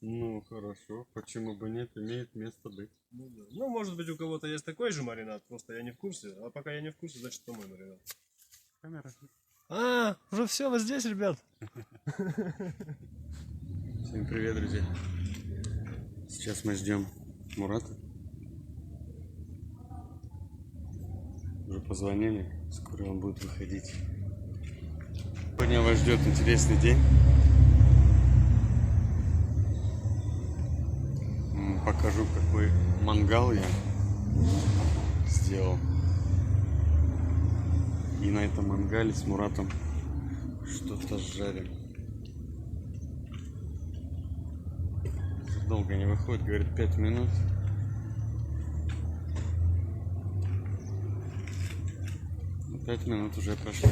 Ну, хорошо. Почему бы нет? Имеет место быть. Ну, да. Ну, может быть, у кого-то есть такой же маринад, просто я не в курсе. А пока я не в курсе, значит, это мой маринад. Камера. Уже все, вы здесь, ребят? Всем привет, друзья. Сейчас мы ждем Мурата. Уже позвонили, скоро он будет выходить. Сегодня вас ждет интересный день. Покажу, какой мангал я сделал. И на этом мангале с Муратом что-то жарим. Долго не выходит, говорит, 5 минут. Но 5 минут уже прошло.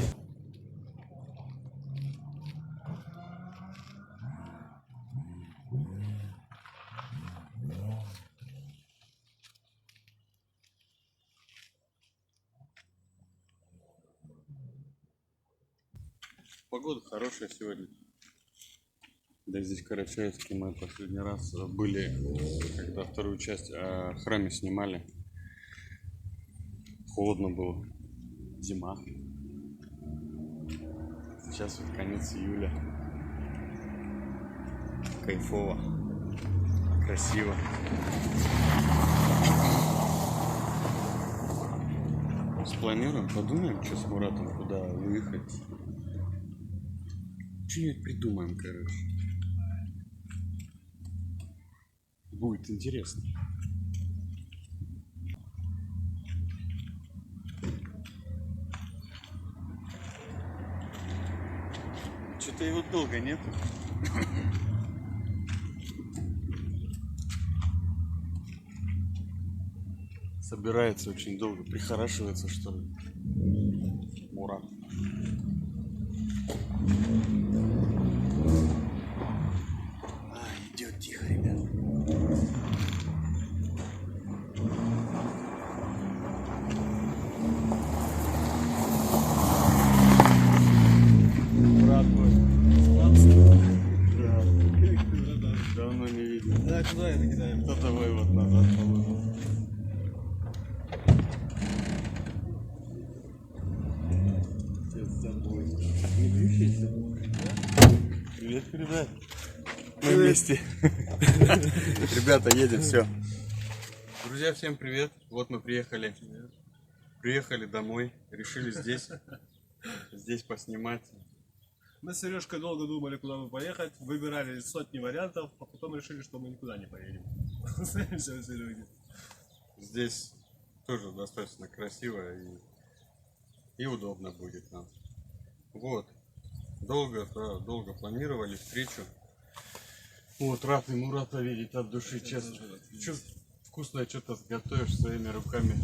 Погода хорошая сегодня. Да, здесь в Карачаевске мы последний раз были, когда вторую часть о храме снимали. Холодно было. Зима. Сейчас вот конец июля. Кайфово. Красиво. Спланируем, подумаем, что с Муратом, куда выехать. Что-нибудь придумаем, короче. Будет интересно. Что-то его долго нет. Собирается очень долго, прихорашивается, что ли. Мурат. Идет тихо, ребят. Брат мой. Давно не видел. Да, куда это кидаем? Кто-то вывод назад положил. Не бьющийся? Привет, ребят. Мы вместе. Ребята, едем, все. Друзья, всем привет. Вот мы приехали. Приехали домой. Решили здесь поснимать. Мы с Сережкой долго думали, куда мы поехать. Выбирали сотни вариантов, а потом решили, что мы никуда не поедем. Все, Сереги. Здесь тоже достаточно красиво и удобно будет нам. Вот. Долго планировали встречу. Вот, рад и Мурата видеть от души, честно. Вкусное что-то готовишь своими руками.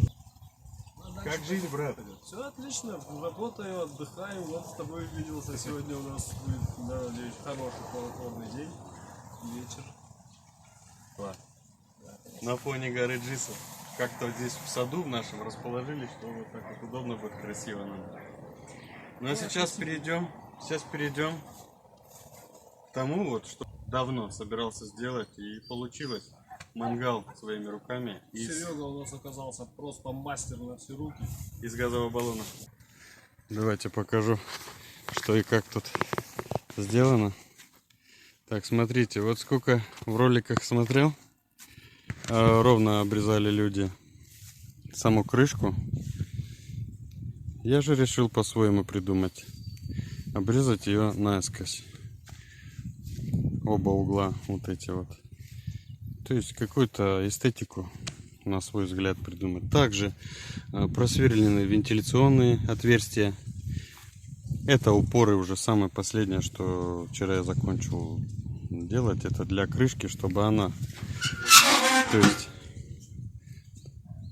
Как жизнь, брат? Все отлично, работаю, отдыхаю. Вот с тобой виделся. Сегодня у нас будет, надеюсь, хороший плодотворный день. Вечер. Да. На фоне горы Джисов. Как-то вот здесь в саду в нашем расположились, что вот так вот удобно будет, красиво нам. Ну а сейчас перейдем к тому, вот, что давно собирался сделать, и получилось. Мангал своими руками. Серега у нас оказался просто мастер на все руки. Из газового баллона. Давайте покажу, что и как тут сделано. Так, смотрите, вот сколько в роликах смотрел. Ровно обрезали люди саму крышку. Я же решил по-своему придумать. Обрезать ее наискось. Оба угла вот эти вот. То есть какую-то эстетику на свой взгляд придумать. Также просверлены вентиляционные отверстия. Это упоры уже самое последнее, что вчера я закончил делать. Это для крышки, чтобы она, то есть,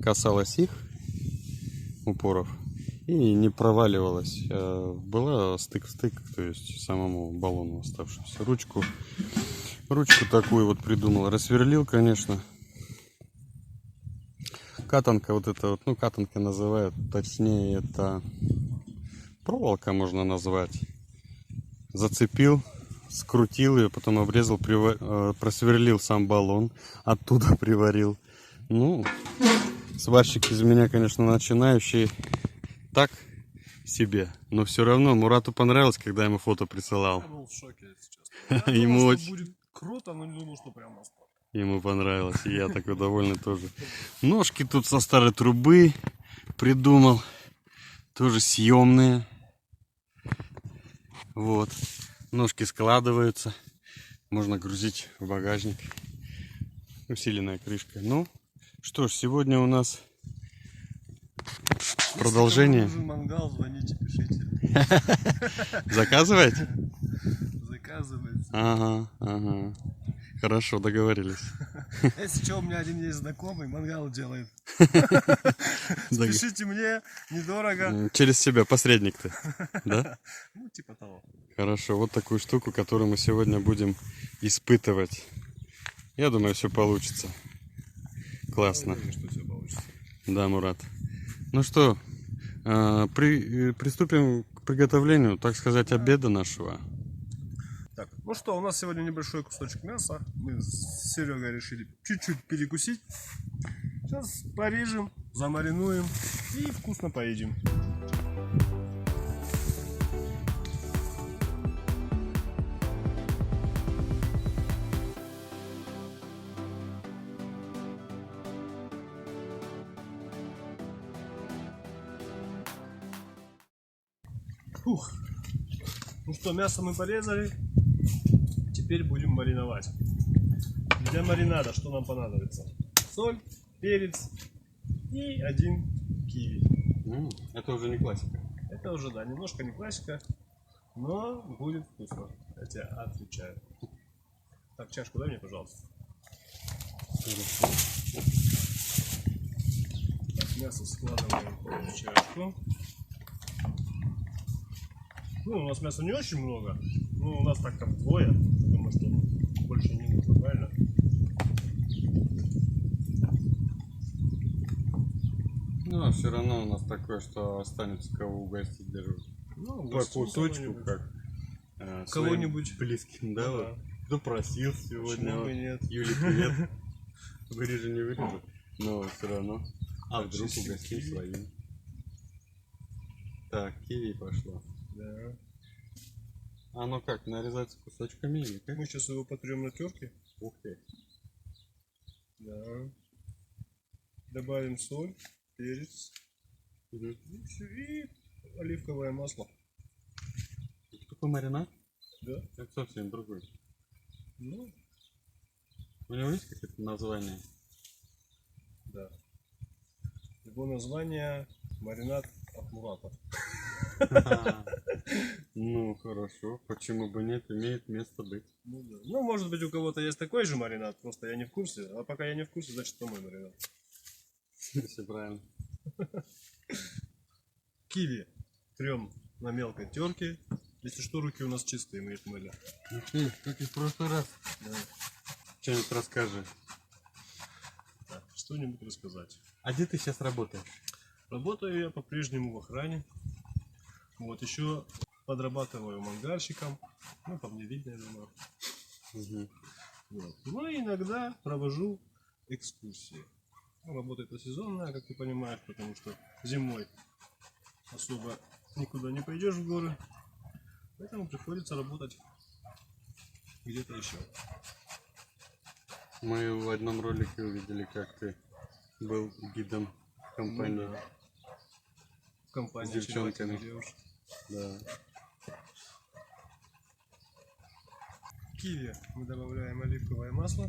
касалась их упоров и не проваливалась. Была стык в стык, то есть самому баллону оставшемуся. Ручку такую вот придумал. Рассверлил, конечно. Катанка вот это вот, ну катанка называют, точнее это проволока можно назвать. Зацепил скрутил ее, потом обрезал, просверлил сам баллон, оттуда приварил. Ну, сварщик из меня, конечно, начинающий так себе, но все равно Мурату понравилось, когда ему фото присылал. Я был в шоке, если честно. Я Ему думал, очень. что будет круто, но не думал, что прям настолько. Ему понравилось, и я такой довольный тоже. Ножки тут со старой трубы придумал, тоже съемные. Вот, ножки складываются, можно грузить в багажник. Усиленная крышка. Ну, что ж, сегодня у нас продолжение. Если кому нужен мангал, звоните, пишите. Заказывать? Заказывайте. Ага. Хорошо, договорились. Если что, у меня один есть знакомый, мангал делает. Дог- Пишите мне, недорого. Через себя, посредник ты, да? Ну, типа того. Хорошо, вот такую штуку, которую мы сегодня будем испытывать. Я думаю, все получится. Классно. Уверен, что все получится. Да, Мурат. Ну что, приступим к приготовлению, так сказать, обеда нашего. Так, ну что, у нас сегодня небольшой кусочек мяса. Мы с Серегой решили чуть-чуть перекусить. Сейчас порежем, замаринуем и вкусно поедим. Фух. Ну что, мясо мы порезали. Теперь будем мариновать. Для маринада что нам понадобится? Соль, перец и один киви. Это уже не классика. Это уже, да, немножко не классика, но будет вкусно. Я тебя отвечаю. Так, чашку дай мне, пожалуйста. Так, мясо складываем в чашку. Ну, у нас мяса не очень много. Ну, у нас так там двое, потому что больше не нужно, правильно? Ну, а все равно у нас такое, что останется кого угостить даже Ну, по угостим кусочку, кого-нибудь. как Кого-нибудь. своим близким, да? Ну Вот. Кто просил сегодня? Почему бы Вот. нет? Юля, привет. Вырежу, не вырежу, но все равно. А Так, вдруг чистим угостим киви. своим. Так, киви пошло. Да. Оно как, нарезается кусочками или как? Мы сейчас его потрем на терке. Ух ты. Да. Добавим соль, перец. Мгм. И всё, и оливковое масло. Какой маринад? Да. Это совсем другой. Ну, У него есть какое-то название? да. Его название маринад от Мурата. Ну, хорошо. Почему бы нет? Имеет место быть. Ну, да. Ну, может быть, у кого-то есть такой же маринад, просто я не в курсе. А пока я не в курсе, значит, это мой маринад. Все правильно. Киви трем на мелкой терке. Если что, руки у нас чистые, мы их мыли. Как и в прошлый раз. Да. Что-нибудь расскажи. Так, что-нибудь рассказать. А где ты сейчас работаешь? Работаю я по-прежнему в охране. Вот, еще подрабатываю мангальщиком. Ну, по мне видно, я думаю. Вот. Ну, и иногда провожу экскурсии. Ну, работа это сезонная, как ты понимаешь, потому что зимой особо никуда не пойдешь в горы. Поэтому приходится работать где-то еще. Мы в одном ролике увидели, как ты был гидом компании. Ну, да. В компании С девчонками. очаровательных девушек. Да. В киви мы добавляем оливковое масло.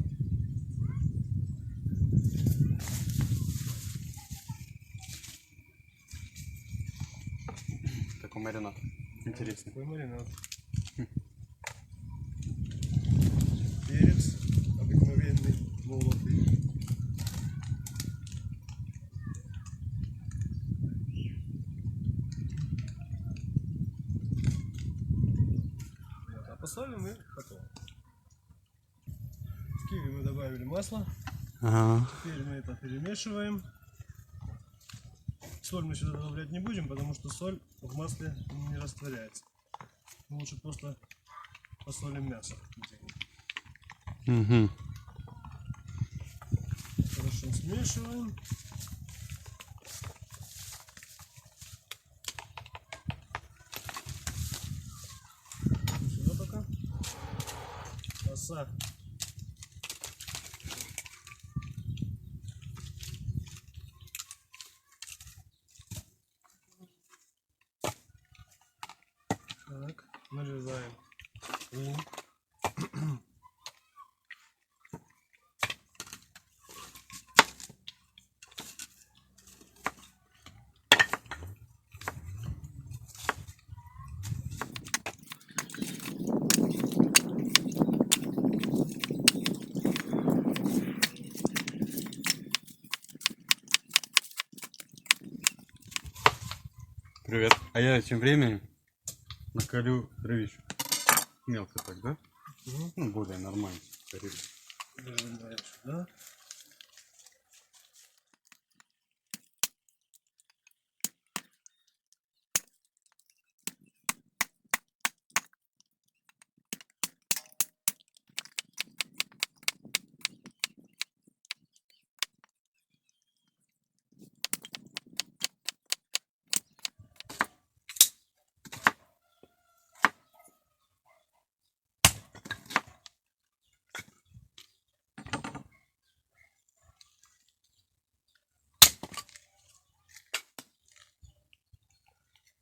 Такой маринад. Интересно. Такой маринад. Перец обыкновенный, молотый. Вот, а посолим мы потом. В киви мы добавили масло. Ага. Теперь мы это перемешиваем. Соль мы сюда добавлять не будем, потому что соль в масле не растворяется. Лучше просто посолим мясо. Угу. Хорошо смешиваем. Сюда пока. Коса. Так, нарезаем лук. Привет. А я тем временем наколю рыбищу. Мелко так, да? Угу. Ну, более нормально. Рыбу. Добавляем сюда.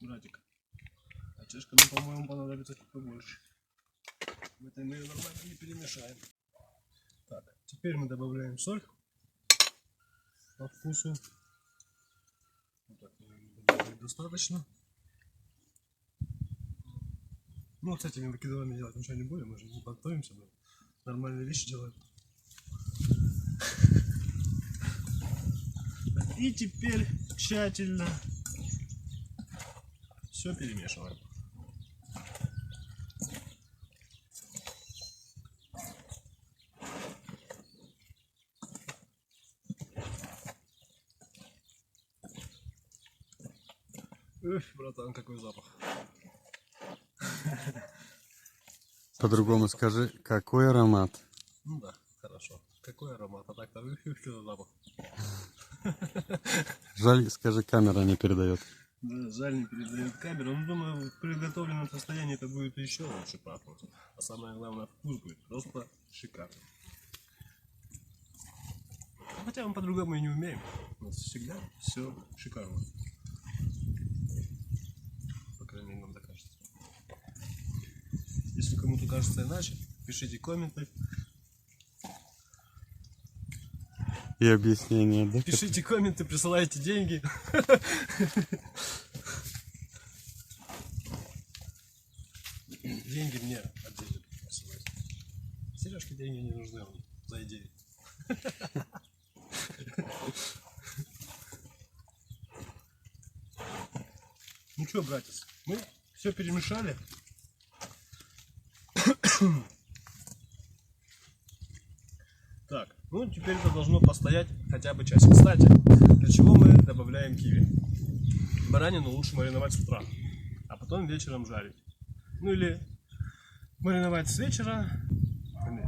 Братик, а чешка нам, по-моему, понадобится чуть побольше. В этой мы ее нормально не перемешаем. Так, теперь мы добавляем соль по вкусу. Вот так, наверное, достаточно. Ну, с этими выкидывами делать ничего не будем, мы же не подготовимся, мы нормальные вещи делаем. И теперь тщательно все перемешиваем. Ух, братан, какой запах. По-другому скажи, какой аромат? Ну да, хорошо. Какой аромат, а так-то что за запах. Жаль, скажи, камера не передает. Да, жаль, не передает камеру. Ну, думаю, в приготовленном состоянии это будет еще лучше пахнуть. А самое главное, вкус будет просто шикарный. Хотя мы по-другому и не умеем. У нас всегда все шикарно. По крайней мере, нам так кажется. Если кому-то кажется иначе, пишите комменты. И объяснение, да? Пишите комменты, присылайте деньги. Деньги мне отдельно присылайте. Сережке деньги не нужны, он за идею. Ну что, братец, мы все перемешали. Так, ну теперь это должно постоять хотя бы час. Кстати, для чего мы добавляем киви? Баранину лучше мариновать с утра, а потом вечером жарить. Ну или мариновать с вечера,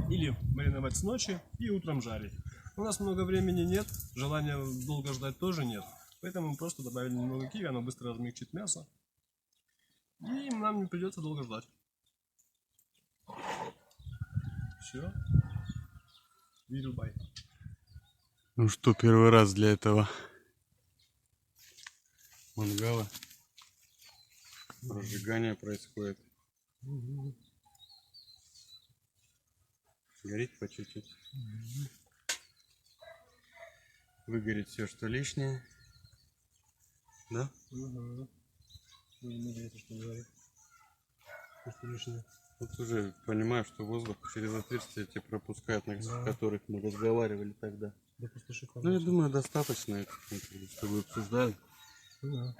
или мариновать с ночи и утром жарить. У нас много времени нет, желания долго ждать тоже нет. Поэтому мы просто добавили немного киви, оно быстро размягчит мясо. И нам не придется долго ждать. Все. Вирубай. Ну что, первый раз для этого мангала разжигание происходит. Горит по чуть-чуть. Выгорит все, что лишнее. Да? Угу. Будем надеяться, что не горит. Что лишнее. Вот уже понимаю, что воздух через отверстия те пропускают, на которых мы разговаривали тогда. Да просто шикарно. Ну, я думаю, достаточно это, что вы обсуждали. Да.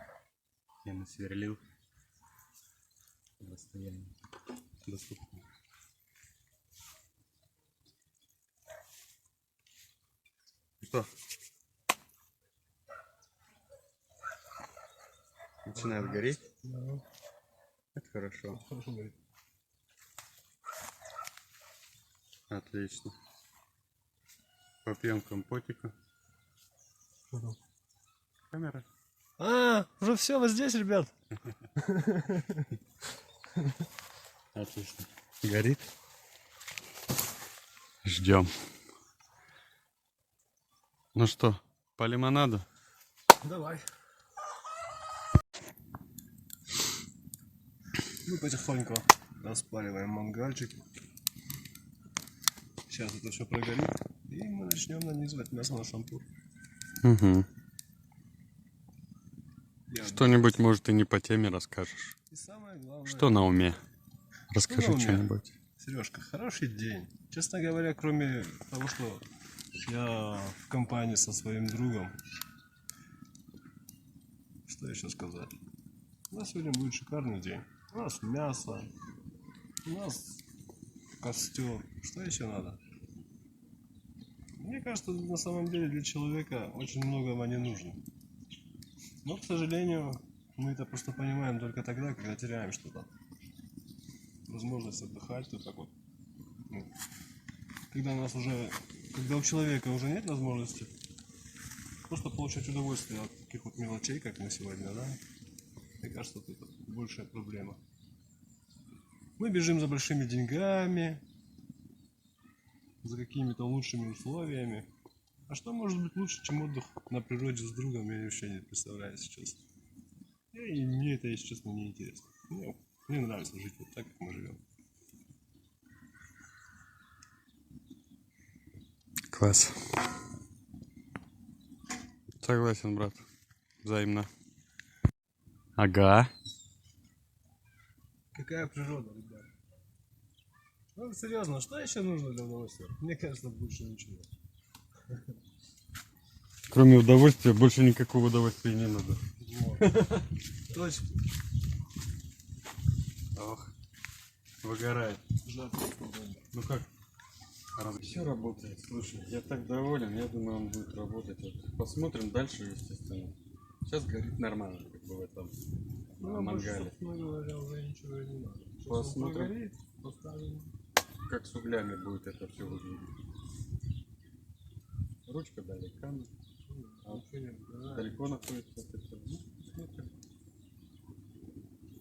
Я насверлил расстояние доступно. Что? Начинает гореть? Да. Это хорошо. Хорошо горит. Отлично. Попьем компотика. Камера. А, уже все, вот здесь, ребят. Отлично. Горит. Ждем. Ну что, по лимонаду? Давай. Мы потихоньку распаливаем мангальчик. Сейчас это все прогорит, и мы начнем нанизывать мясо на шампур. Угу. Я Что-нибудь, может, и не по теме расскажешь. И самое главное... Что на уме? Расскажи на уме? что-нибудь. Сережка, хороший день. Честно говоря, кроме того, что я в компании со своим другом. Что еще сказать? У нас сегодня будет шикарный день. У нас мясо, у нас костер. Что еще надо? Мне кажется, на самом деле для человека очень многого не нужно. Но, к сожалению, мы это просто понимаем только тогда, когда теряем что-то. Возможность отдыхать, вот так вот. Ну, когда у человека уже нет возможности просто получать удовольствие от таких вот мелочей, как мы сегодня, да? Мне кажется, вот это большая проблема. Мы бежим за большими деньгами, за какими-то лучшими условиями. А что может быть лучше, чем отдых на природе с другом, я вообще не представляю сейчас. И мне это, если честно, не интересно. Мне нравится жить вот так, как мы живем. Класс. Согласен, брат. Взаимно. Ага. Какая природа, ребят. Ну, серьезно, что еще нужно для удовольствия? Мне кажется, больше ничего. Кроме удовольствия, больше никакого удовольствия не надо. Вот. Точно. Ох, выгорает. Жарко. Ну как? Все работает. Слушай, я так доволен. Я думаю, он будет работать. Вот. Посмотрим дальше, естественно. Сейчас горит нормально, как бы в этом мангале. Собственно говоря, уже ничего и не надо. Сейчас Посмотрим. он прогорит, поставим. Как с углями будет это все выглядеть. Ручка далека. Далеко находится. Смотрим.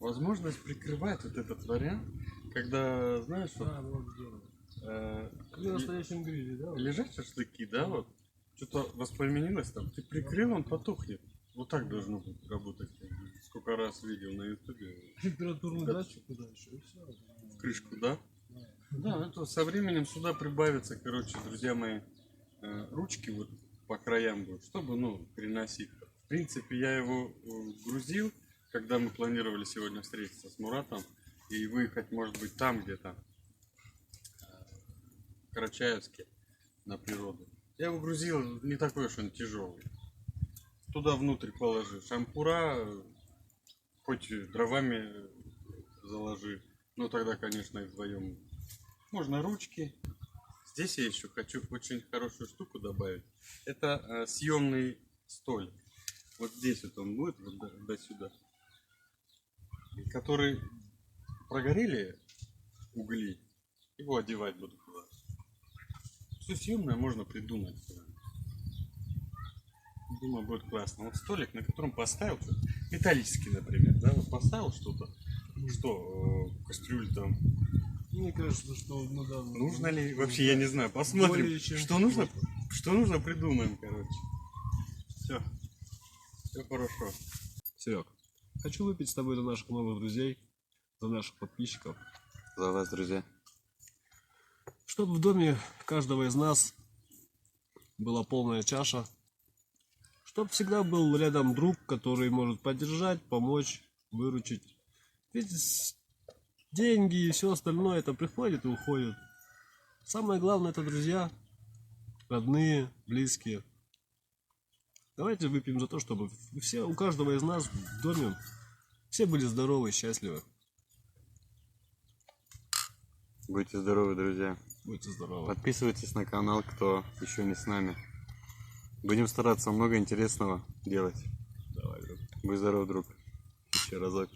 Возможность прикрывает вот этот вариант, когда, знаешь, вот, Вот сделано. Как на ли- настоящем гриле, да? лежат шашлыки, да, вот, что-то воспламенилось там, ты прикрыл, он потухнет. Вот так должно быть работать. Сколько раз видел на ютубе. Температурный датчик туда еще, и все. Крышку, да? Да, это со временем сюда прибавится, короче, друзья мои, ручки вот по краям будут, чтобы, ну, переносить. В принципе, я его грузил, когда мы планировали сегодня встретиться с Муратом и выехать, может быть, там где-то, в Карачаевске, на природу. Я его грузил, не такой уж он тяжелый. Туда внутрь положи шампура, хоть дровами заложи. Ну, тогда, конечно, и вдвоем. Можно ручки. Здесь я еще хочу очень хорошую штуку добавить. Это съемный столик. Вот здесь вот он будет, вот до сюда. Который прогорели угли, его одевать буду туда. Все съемное можно придумать. Думаю, будет классно. Вот столик, на котором поставил что-то, металлический, например, да, вот поставил что-то, кастрюль там. Мне кажется, что ну, да, Нужно ли? Вообще я не знаю. Посмотрим. Более чем Что нужно, придумаем, короче. Все. Все хорошо. Серег, хочу выпить с тобой за наших новых друзей, за наших подписчиков. За вас, друзья. Чтобы в доме каждого из нас была полная чаша. Чтобы всегда был рядом друг, который может поддержать, помочь, выручить. Ведь деньги и все остальное это приходит и уходит. Самое главное это друзья, родные, близкие. Давайте выпьем за то, чтобы все, у каждого из нас в доме все были здоровы и счастливы. Будьте здоровы, друзья. Будьте здоровы. Подписывайтесь на канал, кто еще не с нами. Будем стараться много интересного делать. Давай, друг. Будь здоров, друг. Еще разок.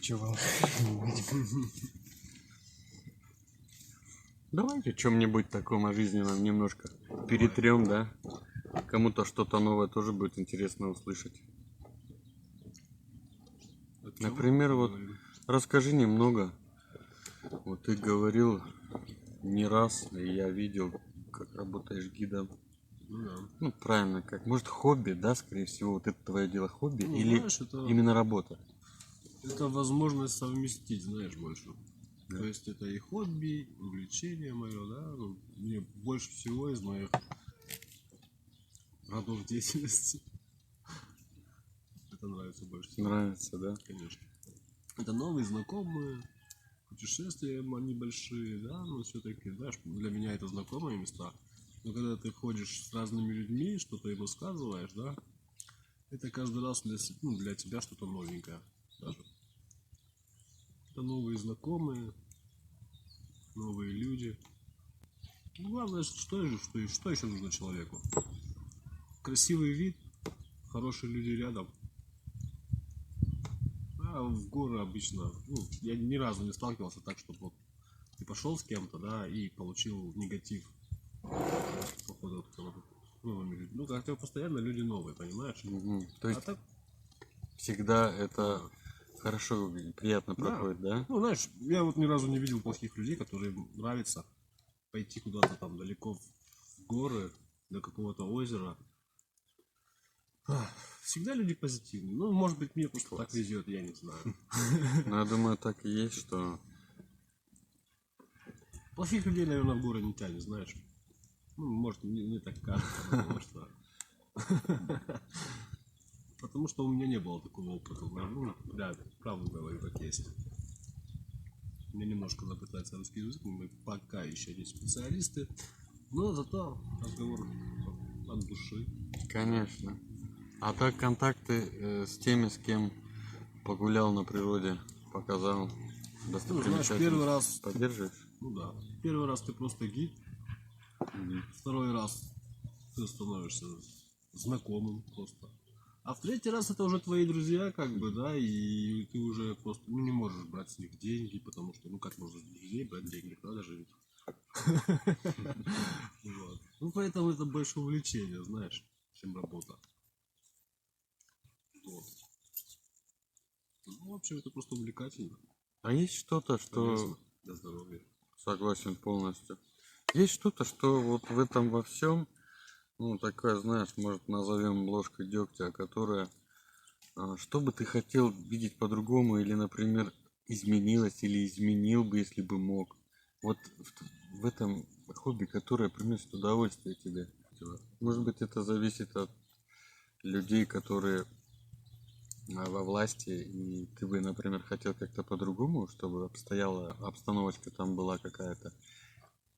чего? Давайте о чем-нибудь таком о жизненном немножко перетрем, да? Кому-то что-то новое тоже будет интересно услышать. Например, вот расскажи немного. Вот ты говорил не раз, и я видел, как работаешь гидом. Ну да. Ну, правильно, как. Может, хобби, да, скорее всего, вот это твое дело хобби, Ну, или знаешь, это... именно работа? Это возможность совместить, знаешь, больше. Да. То есть это и хобби, увлечение мое, да. Ну, мне больше всего из моих родов деятельности это нравится больше всего. Нравится, да? Конечно. Это новые знакомые, путешествия они большие, да, но все-таки, знаешь, для меня это знакомые места. Но когда ты ходишь с разными людьми, что-то им рассказываешь, да, это каждый раз для тебя что-то новенькое даже. Это новые знакомые, новые люди. Ну, главное, что еще нужно человеку? Красивый вид, хорошие люди рядом. А в горы обычно, ну, я ни разу не сталкивался так, чтобы вот ты пошел с кем-то, да, и получил негатив по ходу новыми людьми. Ну, как-то постоянно люди новые, понимаешь? Мгм. То А есть так, всегда это хорошо, приятно да. проходит, да? Ну, знаешь, я вот ни разу не видел плохих людей, которым нравится пойти куда-то там далеко в горы, до какого-то озера. Всегда люди позитивные. Ну, может быть, мне просто так везет, я не знаю. Ну, я думаю, так и есть, что... Плохих людей, наверное, в горы не тянет, знаешь. Ну, может, не так кажется, потому что... Потому что у меня не было такого опыта. Ну, да, правду говорю, как есть. Мне немножко запытается русский язык, мы пока еще не специалисты. Но зато разговор от души. Конечно. А так контакты с теми, с кем погулял на природе, показал Ну, знаешь, достопримечательность. первый раз... Поддерживаешь? Ну да. Первый раз ты просто гид. Мгм. Второй раз ты становишься знакомым просто. А в третий раз это уже твои друзья, как бы, да, и ты уже просто не можешь брать с них деньги, потому что, ну как можно с друзей брать деньги, правда же ведь? Вот. Ну поэтому это больше увлечение, знаешь, чем работа. Вот. Ну, в общем, это просто увлекательно, А есть что-то, что... полезно для здоровья. Согласен полностью. Есть что-то, что вот в этом во всем, ну, такая, знаешь, может, назовем ложкой дегтя, которая, что бы ты хотел видеть по-другому, или, например, изменилось, или изменил бы, если бы мог. Вот в этом хобби, которое приносит удовольствие тебе. Может быть, это зависит от людей, которые во власти, и ты бы, например, хотел как-то по-другому, чтобы обстояла обстановочка там была какая-то.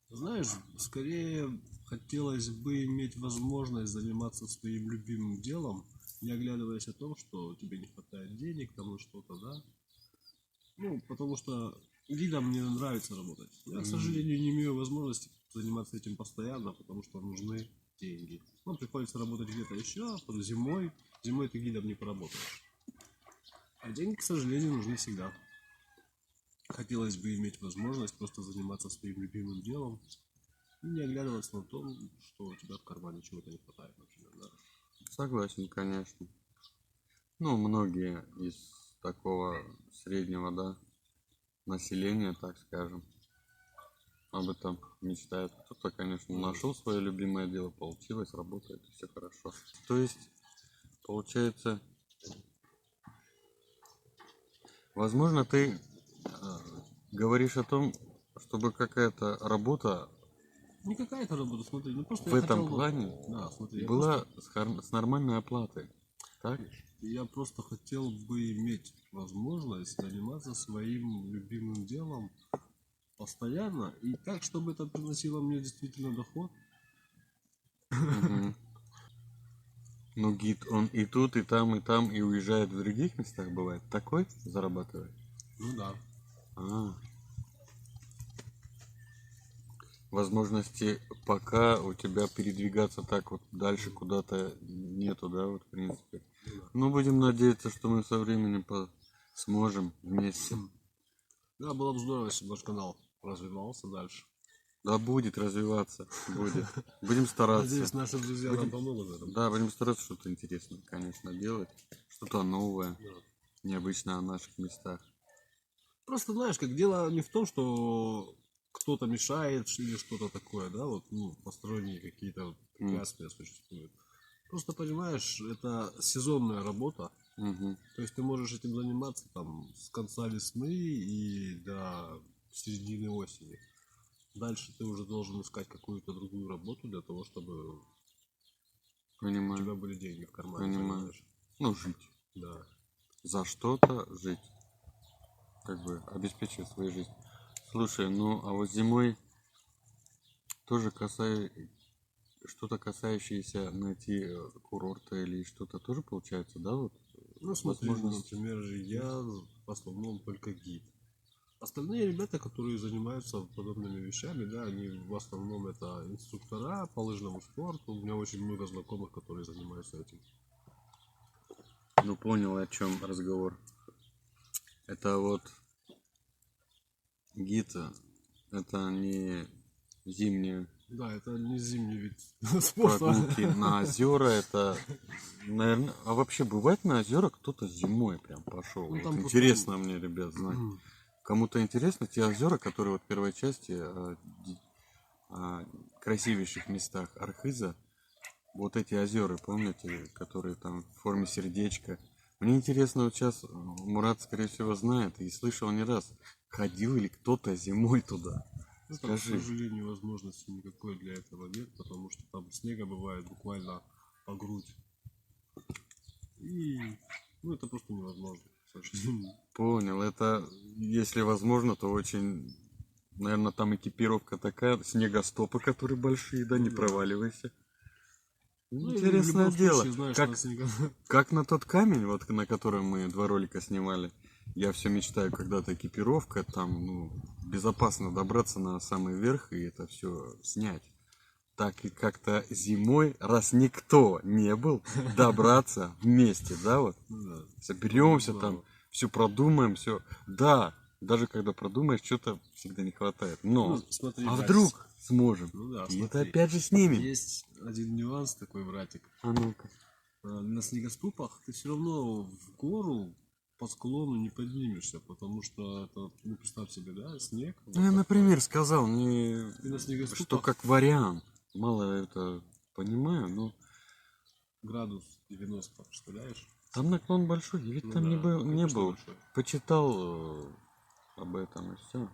Знаешь, скорее хотелось бы иметь возможность заниматься своим любимым делом, не оглядываясь о том, что тебе не хватает денег, тому что-то, да. Ну, потому что гидом мне нравится работать. Я, к сожалению, не имею возможности заниматься этим постоянно, потому что нужны деньги. Ну, приходится работать где-то еще, под зимой. Зимой ты гидом не поработаешь. А деньги, к сожалению, нужны всегда. Хотелось бы иметь возможность просто заниматься своим любимым делом и не оглядываться на то, что у тебя в кармане чего-то не хватает, например, да. Согласен, конечно. Ну, многие из такого среднего, да, населения, так скажем, об этом мечтают. Кто-то, конечно, нашел свое любимое дело, получилось, работает, и все хорошо. То есть, получается, возможно, ты говоришь о том, чтобы какая-то работа Не какая-то работа, смотри, ну просто в я этом хотел бы... плане Да, смотри, была с нормальной оплатой. Так? я просто хотел бы иметь возможность заниматься своим любимым делом постоянно и так, чтобы это приносило мне действительно доход. Мгм. Ну, гид, он и тут, и там, и уезжает в других местах, бывает. Такой зарабатывает? Ну да. А, возможности пока у тебя передвигаться так вот дальше куда-то нету, да, вот, в принципе. Ну да. Ну, будем надеяться, что мы со временем сможем вместе. Да, было бы здорово, если бы наш канал развивался дальше. Да, будет развиваться, будет. Будем стараться. Надеюсь, наши друзья нам помогут в этом. Да, будем стараться что-то интересное, конечно, делать. Что-то новое, Да. необычное о наших местах. Просто знаешь, как дело не в том, что кто-то мешает или что-то такое, да, вот, ну, посторонние какие-то препятствия существуют. Просто понимаешь, это сезонная работа, Мгм. то есть ты можешь этим заниматься там с конца весны и до середины осени. Дальше ты уже должен искать какую-то другую работу для того, чтобы у Понимаю, тебя были деньги в кармане, понимаю. понимаешь? Ну, жить. Да. За что-то жить. Как бы обеспечивать свою жизнь. Слушай, ну, а вот зимой тоже что-то касающееся найти курорта или что-то тоже получается, да, вот? Ну смотри, Возможность. например, я в основном только гид. Остальные ребята, которые занимаются подобными вещами, да, они в основном это инструктора по лыжному спорту. У меня очень много знакомых, которые занимаются этим. Ну, понял, о чем разговор. Это вот гид, это не зимние Да, это не зимний вид спорта. прогулки на озера, это, наверное, а вообще бывает на озера кто-то зимой прям пошел. Ну, Вот там просто- интересно мне, ребят, знать. Кому-то интересно те озера, которые вот в первой части красивейших местах Архиза, вот эти озера, помните, которые там в форме сердечка. Мне интересно, вот сейчас Мурат, скорее всего, знает и слышал не раз, ходил ли кто-то зимой туда. Ну, там, к Скажи. сожалению, возможности никакой для этого нет, потому что там снега бывает буквально по грудь. И, ну, это просто невозможно, к сожалению. Понял, это, если возможно, то очень, наверное, там экипировка такая, снегостопы, которые большие, да, не да. проваливайся. Ну, и в Интересное любом дело, случае, знаешь, как, на снега. как на тот камень, вот на котором мы 2 ролика снимали, я все мечтаю, когда-то экипировка, там, ну, безопасно добраться на самый верх и это все снять. Так и как-то зимой, раз никто не был, добраться вместе, да, вот, Ну, да. соберемся Ну, там, здорово. все продумаем, все. Да, даже когда продумаешь, что-то всегда не хватает. Но, Ну, смотри, а братец. вдруг сможем? Ну да, И это смотри. опять же снимем. Есть один нюанс такой, братик. А ну-ка. На снегоступах ты все равно в гору по склону не поднимешься, потому что это, ну, представь себе, да, снег. Ну, Вот я, такой. например, сказал, не, Ты на снегоступах что как вариант. Мало это понимаю, но градус 90, представляешь? там наклон большой, я ведь Ну там не да, был, ну, не конечно, был. большой. Почитал об этом и все.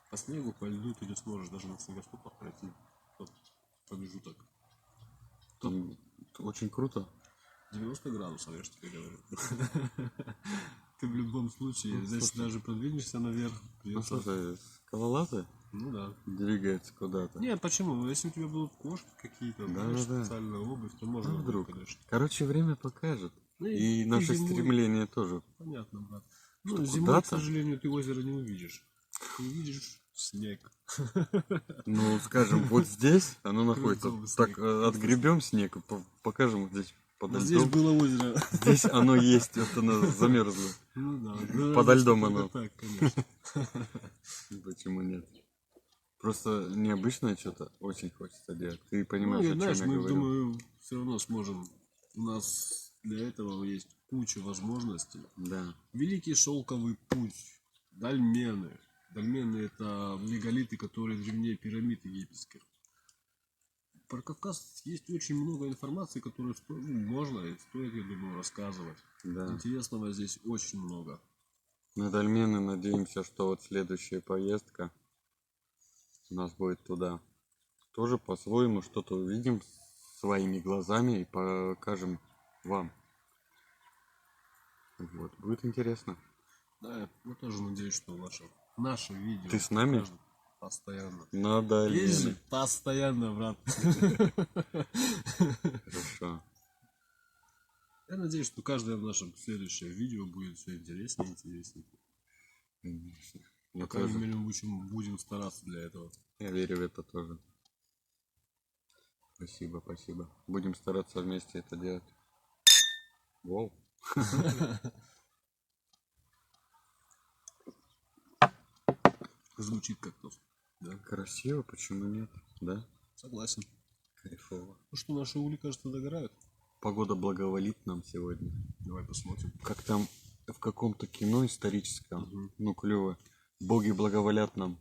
По снегу, по льду ты не сможешь даже на снегоступах пройти тот промежуток. Там очень круто. 90 градусов, я же тебе говорю. Ты в любом случае, Ну, здесь слушай. даже продвинешься наверх, Ну, придется... слушай, скалолазы Ну да. двигаются куда-то. Не, почему? Ну, если у тебя будут кошки какие-то, Да, знаешь, да, да. специальная обувь, то А можно будет, вдруг? конечно. Короче, время покажет. Ну И ты наше зимой... стремление тоже. Понятно, брат. Что Ну, зимой, к куда-то? сожалению, ты озеро не увидишь. Ты увидишь снег. Ну, скажем, вот здесь оно находится. Кругом Так, снег. отгребем снег, покажем вот здесь подо Вот здесь льдом. было озеро. Здесь оно есть, вот оно замерзло. Ну да, ну, Подо разве что льдом только оно. так, конечно. Почему нет? Просто необычное что-то очень хочется делать. Ты Ну, понимаешь, и о знаешь, чем я мы, говорю? думаю, все равно сможем. У нас для этого есть куча возможностей. Да. Великий шелковый путь, дольмены. Дольмены — это мегалиты, которые древнее пирамид египетских. Про Кавказ есть очень много информации, которую можно и стоит, я думаю, рассказывать. Да. Интересного здесь очень много. На Дольмены надеемся, что вот следующая поездка у нас будет туда. Тоже по-своему что-то увидим своими глазами и покажем вам. Вот, будет интересно. Да, я тоже надеюсь, что наше видео Ты с нами? покажет постоянно. На Есть же Дольмены. постоянно, брат. Хорошо. Я надеюсь, что каждое наше следующее видео будет все интереснее и интереснее. Конечно. По Я крайней тоже. мере, мы будем стараться для этого. Я верю в это тоже. Спасибо, спасибо. Будем стараться вместе это делать. Воу. Звучит как тост. Да, Красиво, почему нет? Да? согласен. Кайфово. Ну что, наши угли, кажется, догорают. Погода благоволит нам сегодня. Давай посмотрим. Как там в каком-то кино историческом, ну клево. Боги благоволят нам.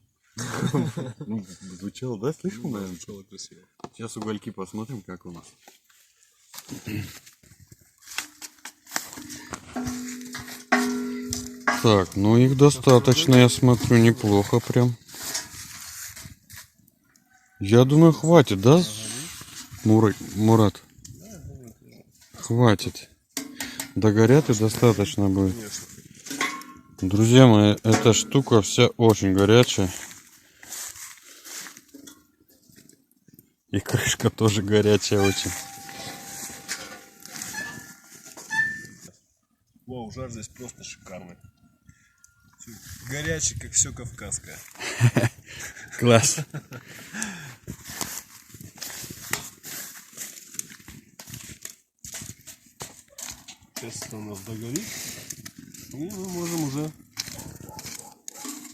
Ну, звучало, да? Слышал, Ну, да, наверное? звучало красиво. Сейчас угольки посмотрим, как у нас. Так, ну их достаточно, я смотрю, неплохо прям. Я думаю, хватит, да, Мурат? Хватит. Догорят и достаточно будет. Конечно. Друзья мои, эта штука вся очень горячая. И крышка тоже горячая очень. Вау, жар здесь просто шикарный. Горячий, как все кавказское. Класс. Сейчас это у нас догорит. И мы можем уже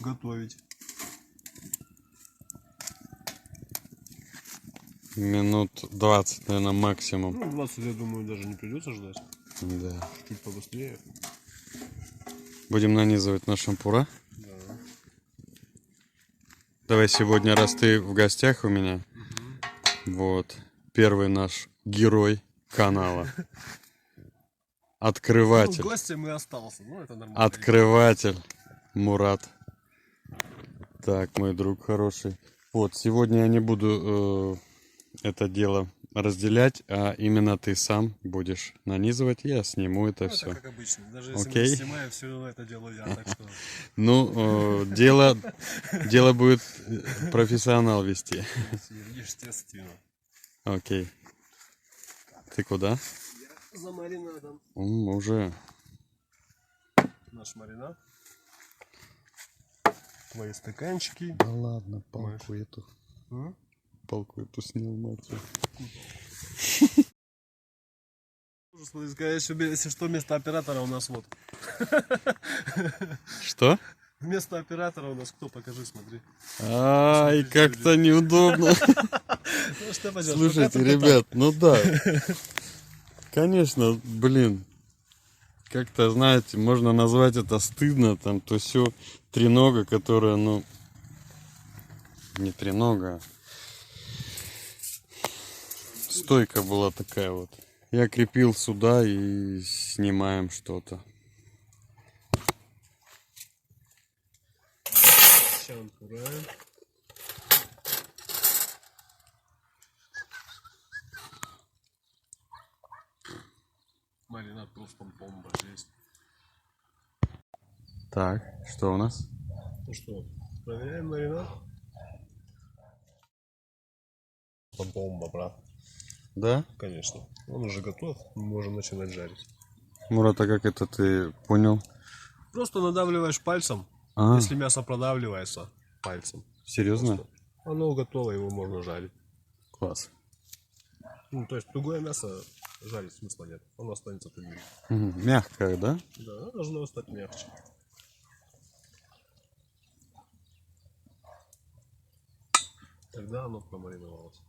готовить. Минут 20, наверное, максимум. Ну, 20, я думаю, даже не придется ждать. Да. Чуть побыстрее. Будем нанизывать на шампура. Да. Давай сегодня, раз ты в гостях у меня, вот, первый наш герой канала. Ну, Открыватель. гостем и остался. Ну, это нормально. Открыватель. Мурат. Так, мой друг хороший. Вот, сегодня я не буду это дело разделять, а именно ты сам будешь нанизывать. Я сниму это Ну, все. это как обычно. Даже если Окей. мы снимаем, все равно это делаю я. Так что Ну, дело будет профессионал вести. естественно. Окей. Ты куда? За маринадом. Уже. Наш маринад. Твои стаканчики. Да ладно, палку эту. М? Палку эту снял, мать. Можно сказать, если что, вместо оператора у нас вот. Что? Вместо оператора у нас кто? Покажи, смотри. Ай, как-то неудобно. Ну, что поделаешь, Слушайте, пока только ребят, ну да. Конечно, блин. Как-то, знаете, можно назвать это стыдно, там, то все тренога, которая, ну, не тренога, стойка была такая вот. Я крепил сюда и снимаем что-то. шампура. Маринад просто бомба, жесть. Так, что у нас? Ну что, проверяем маринад? Это бомба, брат. Да? Конечно. Он уже готов, мы можем начинать жарить. Мурат, а как это ты понял? Просто надавливаешь пальцем. А, Если мясо продавливается пальцем, серьезно? просто оно готово, его можно жарить. Класс. Ну, то есть тугое мясо жарить смысла нет. Оно останется тугим. Мягкое, да? Да, оно должно стать мягче. Тогда оно промариновалось.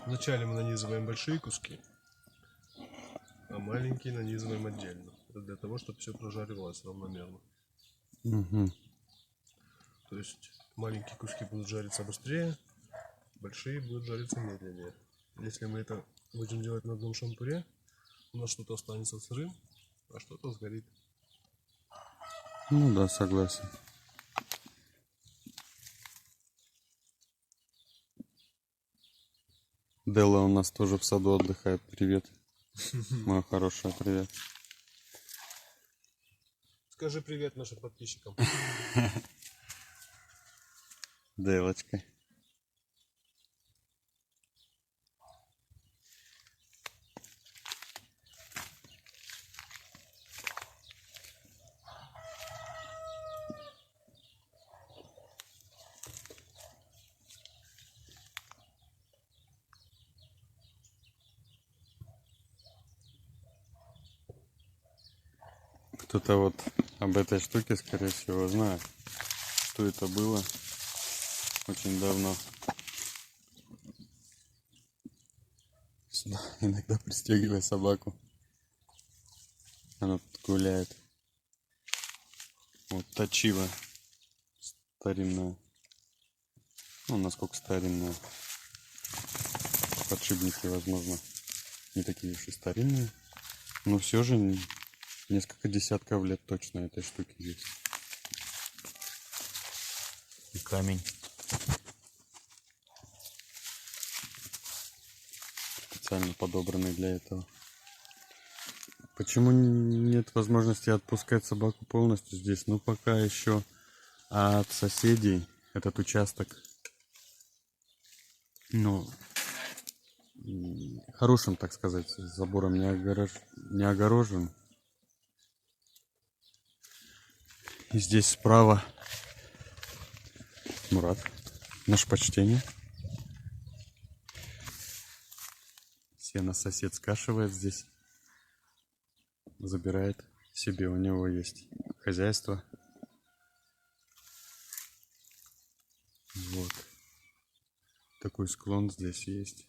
Вначале мы нанизываем большие куски, а маленькие нанизываем отдельно. Это для того, чтобы все прожаривалось равномерно. Угу. То есть маленькие куски будут жариться быстрее, большие будут жариться медленнее. Если мы это будем делать на одном шампуре, у нас что-то останется сырым, а что-то сгорит. Ну да, согласен. Делла у нас тоже в саду отдыхает. Привет. Моя хорошая, привет. Скажи привет нашим подписчикам. Делочка. Кто-то вот об этой штуке, скорее всего, знает, что это было очень давно. Сюда иногда пристегивай собаку. Она тут гуляет. Вот точила старинная. Ну, насколько старинная. Подшипники, возможно, не такие уж и старинные. Но все же несколько десятков лет точно этой штуки есть. И камень. Специально подобранный для этого. Почему нет возможности отпускать собаку полностью здесь? Ну, пока еще от соседей этот участок, ну, хорошим, так сказать, забором не огорожен. И здесь справа, Мурат, наше почтение. Сено сосед скашивает здесь, забирает себе, у него есть хозяйство. Вот. Такой склон здесь есть.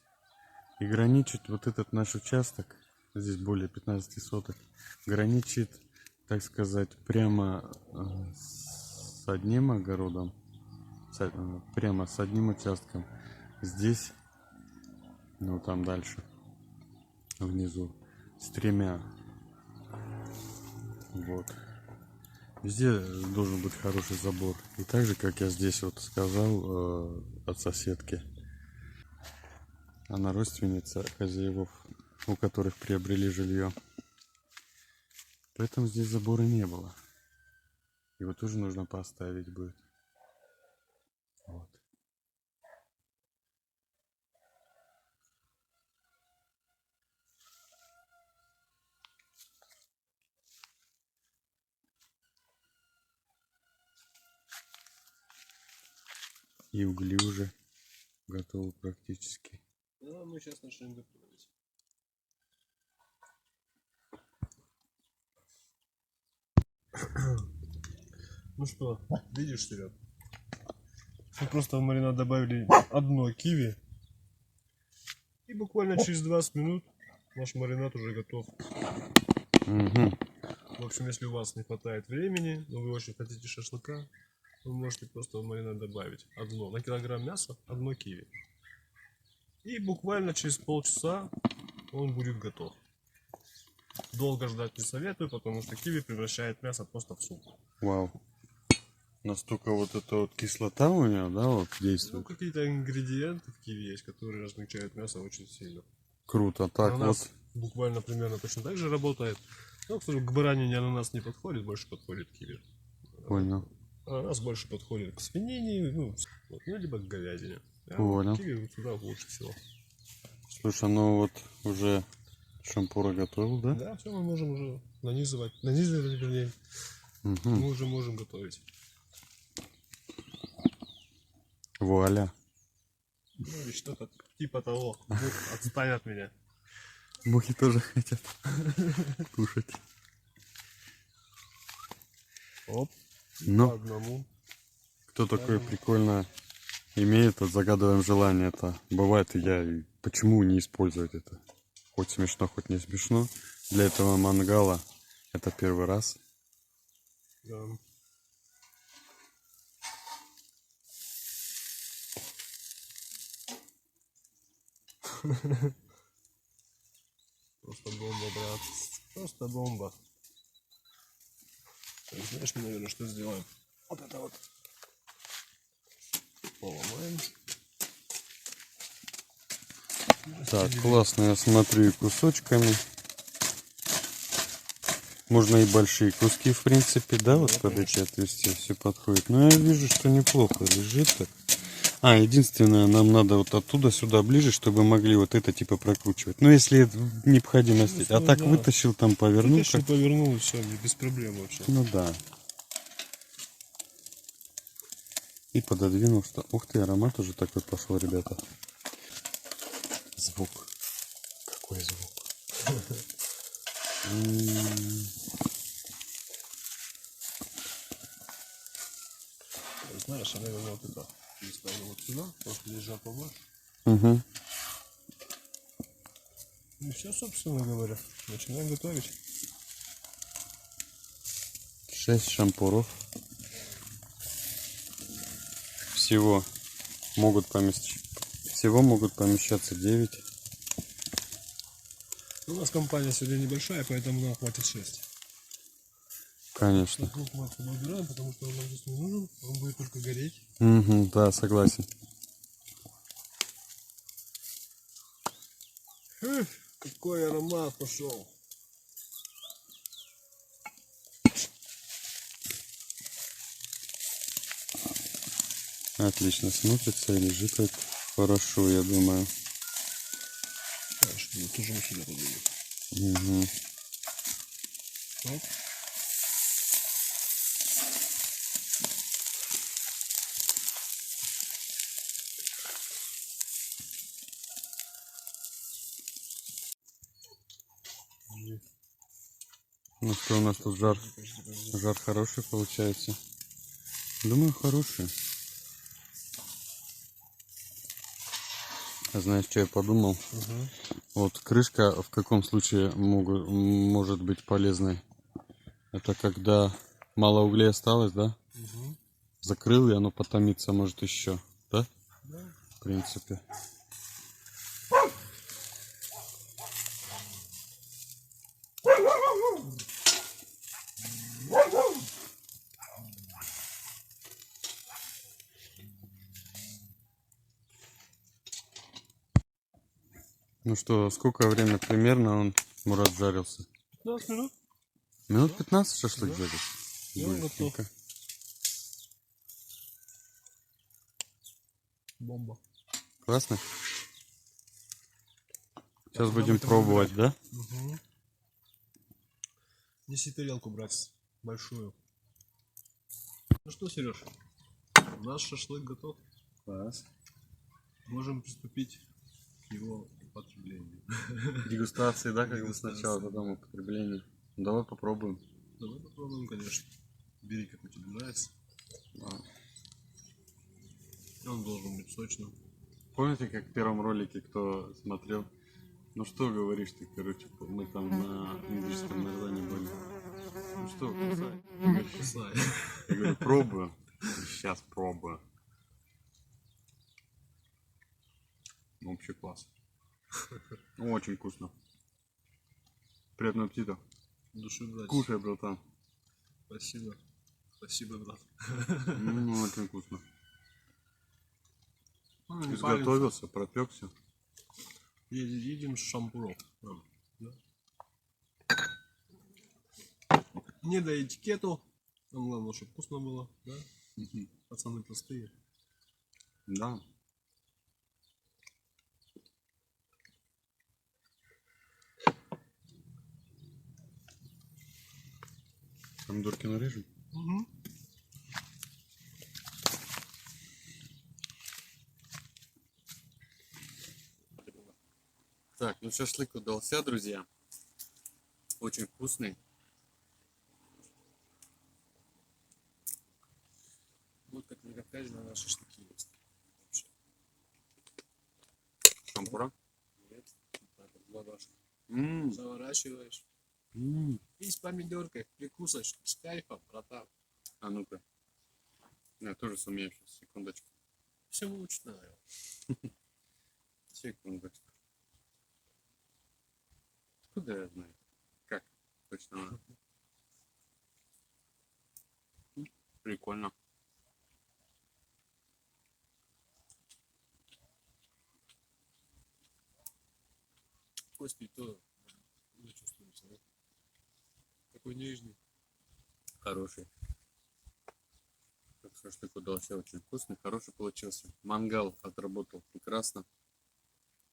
И граничит вот этот наш участок, здесь более 15 соток, граничит, так сказать, прямо с одним огородом, прямо с одним участком. Здесь, ну там дальше, внизу, с тремя. Вот. Везде должен быть хороший забор. И так же, как я здесь вот сказал от соседки. Она родственница хозяевов, у которых приобрели жилье. Поэтому здесь забора не было. Его тоже нужно поставить будет. Вот. И угли уже готовы практически. Да, мы сейчас начнем готовить. Ну что, видишь, Серег? Мы просто в маринад добавили одно киви. И буквально через 20 минут наш маринад уже готов. Угу. В общем, если у вас не хватает времени, но вы очень хотите шашлыка, вы можете просто в маринад добавить одно. На килограмм мяса одно киви. И буквально через полчаса он будет готов. Долго ждать не советую, потому что киви превращает мясо просто в суп. Вау. Настолько вот эта вот кислота у нее, да, вот Ну, действует. какие-то ингредиенты в киви есть, которые размягчают мясо очень сильно. Круто. Так, Ананас вот. буквально примерно точно так же работает. Но, кстати, к баранине ананас не подходит, больше подходит киви. Понял. Ананас больше подходит к свинине, ну, вот, ну либо к говядине. А Понял. вот киви вот сюда лучше всего. Слушай, ну вот уже шампура готовил, да? Да, все, мы можем уже нанизывать. Нанизывать, вернее, Угу. мы уже можем готовить. Вуаля. Ну или что-то типа того. Ну, отстань от меня. Мухи тоже хотят кушать. Оп. Ну. По одному. Кто такое прикольно имеет, вот загадываем желание. Это бывает, и я и почему не использовать это? Хоть смешно, хоть не смешно. Для этого мангала это первый раз. Да. Просто бомба, брат. Просто бомба. Так, знаешь, мы, наверное, что сделаем? Вот это вот поломаем. Так, классно, я смотрю и кусочками. Можно и большие куски, в принципе, да, вот под эти отверстия все подходит. Но я вижу, что неплохо лежит так. А, единственное, нам надо вот оттуда сюда ближе, чтобы могли вот это типа прокручивать. Ну, если это необходимость. А так да. вытащил, там повернул. Вытащил, повернул и все, без проблем вообще. Ну да. И пододвинул, что... Ух ты, аромат уже такой пошел, ребята. Звук. Какой звук? Знаешь, я, наверное, вот это ставлю вот сюда, просто лежат побольше. Угу. И все, собственно говоря. Начинаем готовить. 6 шампуров. Всего могут помещаться 9. У нас компания сегодня небольшая, поэтому нам хватит 6. Конечно. Лук мы отсюда убираем, потому что он нам здесь не нужен. Он будет только гореть. Угу, да, согласен. Эх, какой аромат пошел. Отлично смотрится и лежит как хорошо, я думаю. Что мы тоже сюда подойдем. Угу. Оп. Ну что, у нас тут жар хороший получается. Думаю, хороший. А знаешь, что я подумал? Угу. Вот крышка в каком случае может быть полезной? Это когда мало углей осталось, да? Угу. Закрыл, и оно потомится может еще, да? Да. В принципе. Ну что, сколько время примерно он, Мурат, жарился? 15 минут. Минут 15 шашлык Да. жарить? Я Будет. готов. Ну-ка. Бомба. Классно? Сейчас Так, будем это пробовать, да? Угу. Неси тарелку, брать большую. Ну что, Сереж, наш шашлык готов. Класс. Можем приступить к его употреблению. Дегустации, да, как бы Дегустация. сначала, потом употребление. Ну, давай попробуем. Давай попробуем, конечно. Бери, какой тебе нравится. Он должен быть сочным. Помните, как в первом ролике, кто смотрел? Ну что говоришь ты, короче, мы там на индийском нарзане были. Ну что, кусай? Ты говоришь, Кусай. я говорю, пробую. Сейчас пробую. Ну, вообще класс. Ну, очень вкусно. Приятного аппетита. Души, брать. Кушай, братан. Спасибо. Спасибо, брат. Ну, очень вкусно. Ну, не Изготовился, пропекся. Едем с шампуров. Да. Не до этикету. Нам главное, чтобы вкусно было. Да? Пацаны простые. Да. Помидорки нарежем? Угу. Так, ну шашлык удался, друзья. Очень вкусный. Вот как на Кавказе на наши шашлыки есть. Шампура? Нет. Так вот, ладошку. М, Заворачиваешь. м. И с помидоркой прикусаешь. С кайфом, братан. А ну-ка. Я тоже сумею сейчас, секундочку. Все выучить надо. Секундочку. Откуда я знаю? Как? Точно надо. Прикольно. кости, то уже чувствуется, да? Такой нежный. Хороший. Так, шашлык удался очень вкусный, хороший получился. Мангал отработал прекрасно.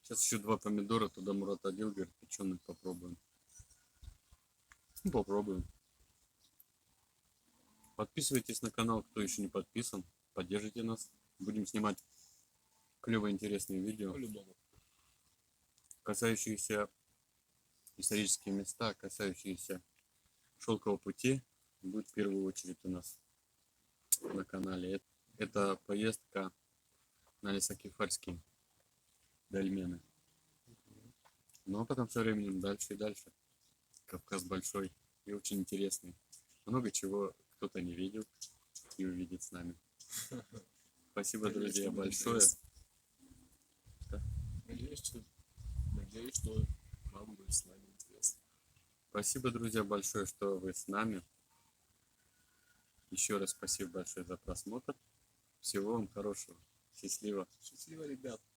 Сейчас еще 2 помидора туда Мурат одел, говорит, печеных попробуем. Ну, попробуем. Подписывайтесь на канал, кто еще не подписан. Поддержите нас. Будем снимать клевые интересные видео, По-любому. касающиеся исторические места, касающиеся шелкового пути. Будет в первую очередь у нас на канале. Это поездка на Лесокефальские дольмены. Ну а потом со временем дальше и дальше. Кавказ большой и очень интересный. Много чего кто-то не видел и увидит с нами. Спасибо, друзья, большое. Надеюсь, что вам будет с нами интересно. Спасибо, друзья, большое, что вы с нами. Еще раз спасибо большое за просмотр. Всего вам хорошего. Счастливо. Счастливо, ребят.